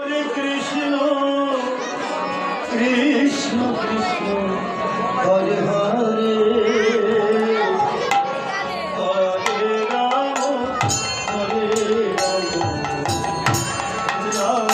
Krishna Krishna Hare Hare Hare Ram Hare Ram Ram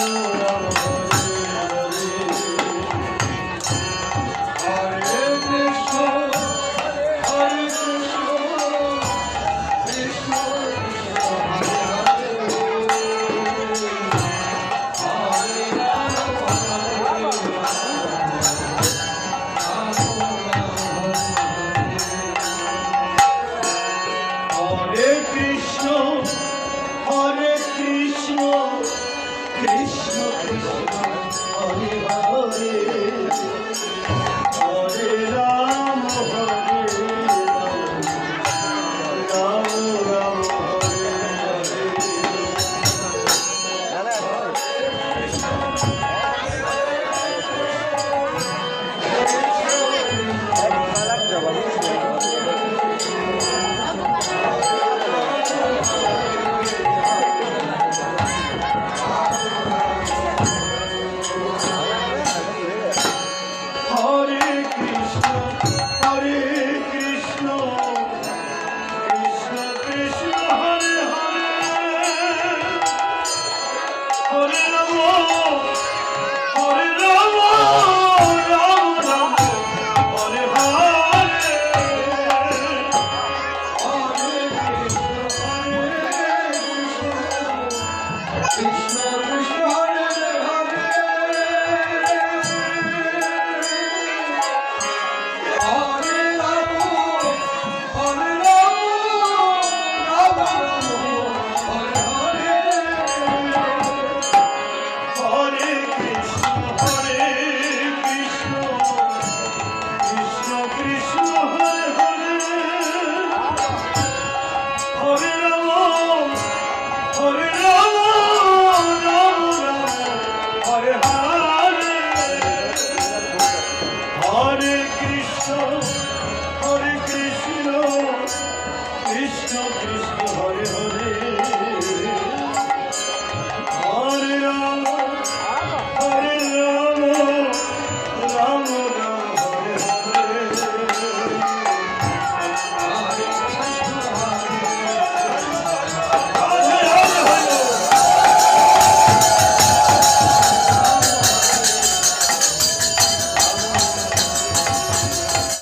Ram Hare Hare Hare Krishna Krishna Hare Krishna Krishna Krishna Hare Hare Hare Ram Hare Ram Ram Hare Krishna Krishna Hare Hare